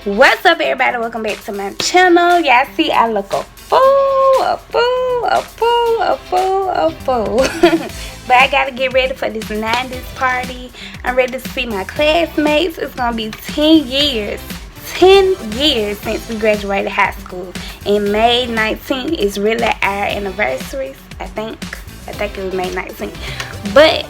What's up, everybody? Welcome back to my channel. Y'all see I look a fool. But I gotta get ready for this 90's party. I'm ready to see my classmates. It's gonna be 10 years since we graduated high school. And May 19th is really our anniversary. I think it was May 19th. But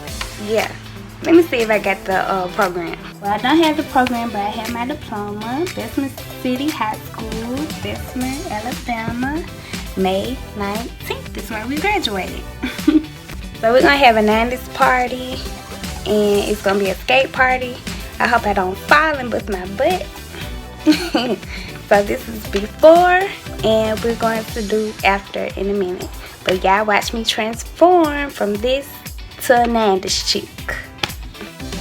yeah, let me see if I got the program. Well, I don't have the program, but I have my diploma. Bessemer City High School, Bessemer, Alabama, May 19th is when we graduated. So we're gonna have a 90's party, and it's gonna be a skate party. I hope I don't fall and bust my butt. So this is before, and we're going to do after in a minute. But y'all watch me transform from this to a 90's chick.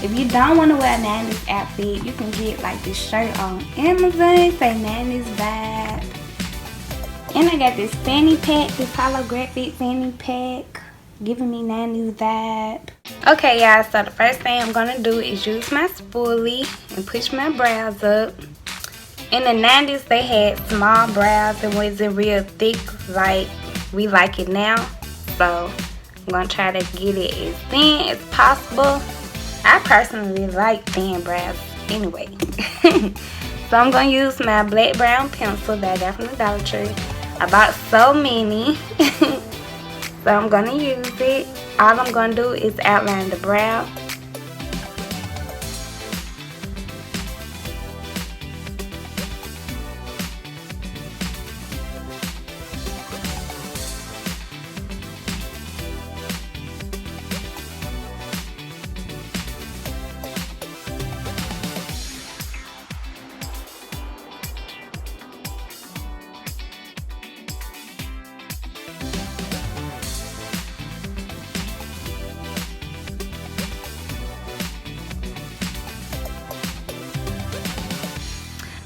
If you don't want to wear a 90's outfit, you can get like this shirt on Amazon. Say 90's vibe. And I got this fanny pack, this holographic fanny pack, giving me 90's vibe. Okay, y'all, so the first thing I'm going to do is use my spoolie and push my brows up. In the 90's, they had small brows and wasn't real thick like we like it now. So I'm going to try to get it as thin as possible. I personally like thin brows anyway. So I'm going to use my black brown pencil that I got from the Dollar Tree. I bought so many. So I'm going to use it. All I'm going to do is outline the brow.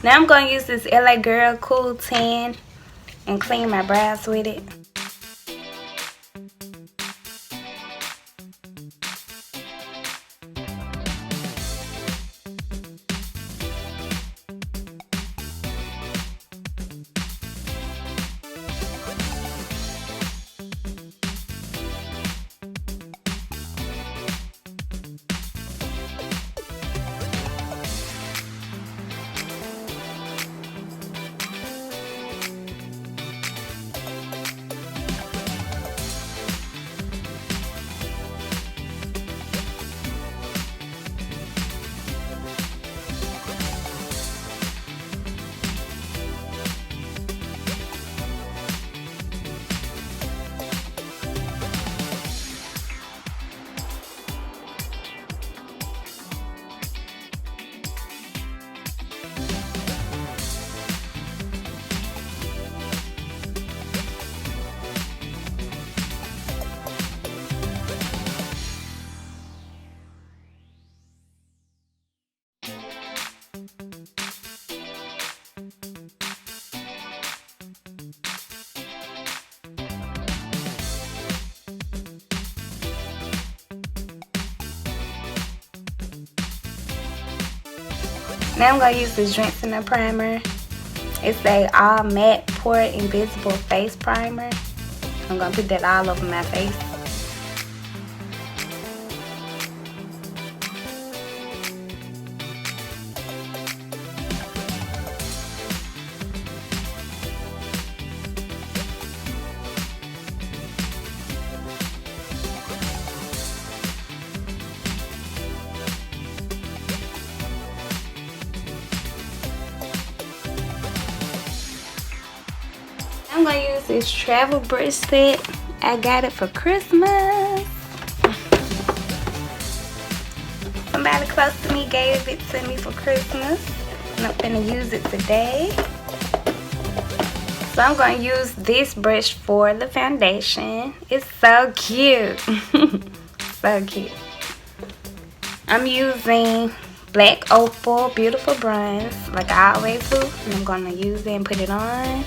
Now I'm going to use this LA Girl Cool Tan and clean my brows with it. Now I'm going to use this Drenching primer. It's a all matte pore invisible face primer. I'm going to put that all over my face. I'm going to use this travel brush set. I got it for Christmas. Somebody close to me gave it to me for Christmas, and I'm going to use it today. So I'm going to use this brush for the foundation. It's so cute. So cute. I'm using Black Opal Beautiful Bronze like I always do. And I'm going to use it and put it on.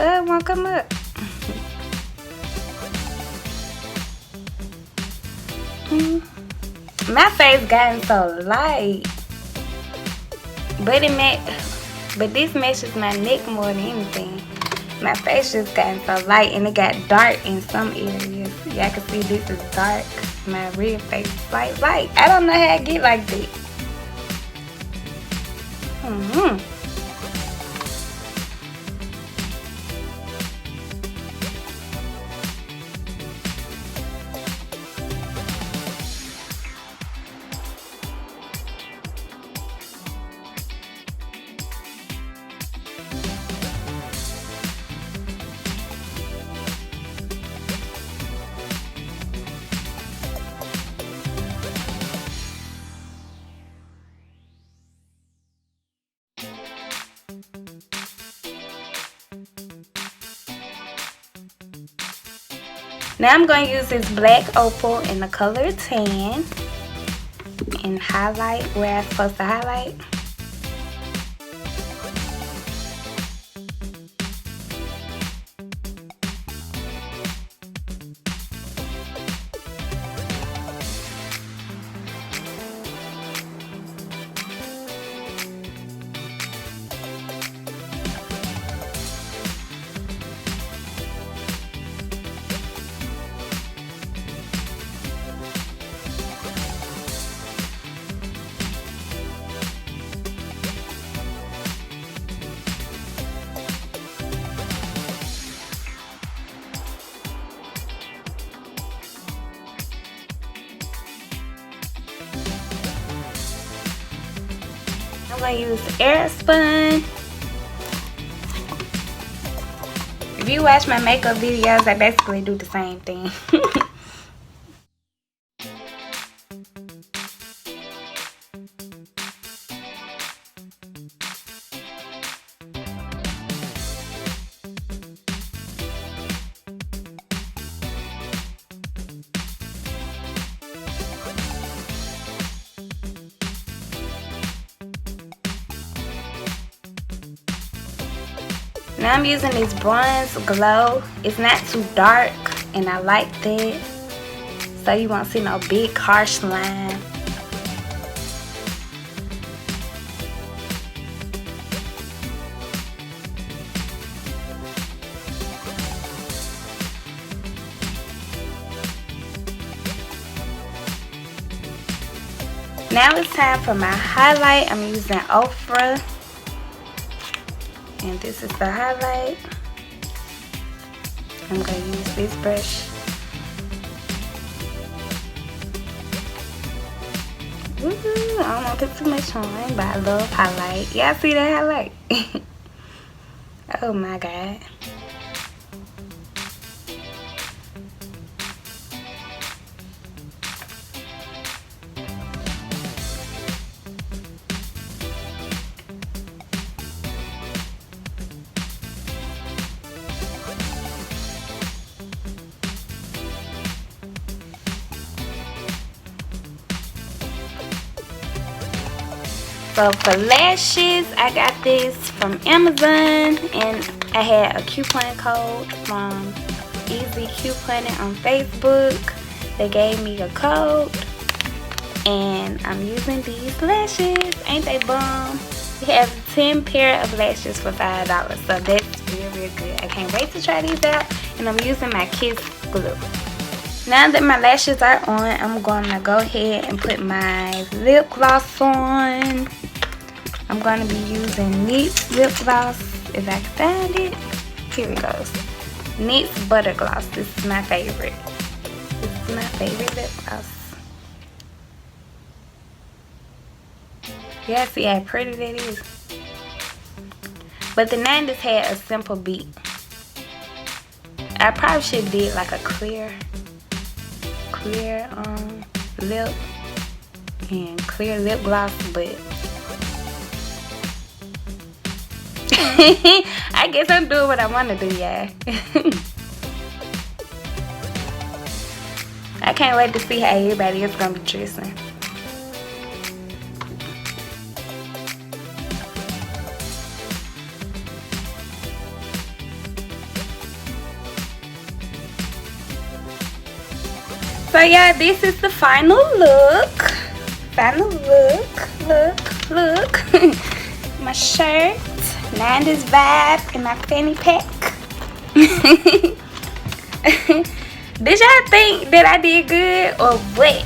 It won't come up. My face gotten so light. But but this matches my neck more than anything. My face just gotten so light and it got dark in some areas. Y'all can see this is dark. My real face is light. I don't know how I get like that. Now I'm going to use this black opal in the color tan and highlight where I'm supposed to highlight. I'm going to use air spun. If you watch my makeup videos, I basically do the same thing. Now I'm using this bronze glow. It's not too dark and I like that. So you won't see no big harsh line. Now it's time for my highlight. I'm using Ofra. And this is the highlight. I'm going to use this brush. Ooh, I don't want to put too much on, but I love highlight. Y'all see that highlight? Oh my God. So for lashes, I got this from Amazon and I had a coupon code from Easy Couponing on Facebook. They gave me a code and I'm using these lashes. Ain't they bomb? It has 10 pair of lashes for $5, so that's real good. I can't wait to try these out, and I'm using my Kiss glue. Now that my lashes are on, I'm going to go ahead and put my lip gloss on. I'm going to be using NYX lip gloss, if I can find it. Here it goes. NYX Butter Gloss. This is my favorite. This is my favorite lip gloss. Yeah, see how pretty that is? But the 90's had a simple beat. I probably should have did like a clear lip and clear lip gloss, but I guess I'm doing what I want to do, yeah. I can't wait to see how everybody else gonna be dressing. So yeah, this is the final look. my shirt, 90's vibe, and my fanny pack. Did y'all think that I did good or what?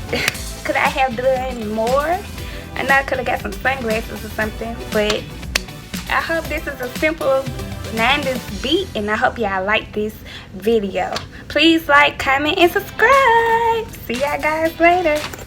Could I have done more? I know I could have got some sunglasses or something, but I hope this is a simple 90's beat, and I hope y'all like this video. Please like, comment, and subscribe. See y'all guys later.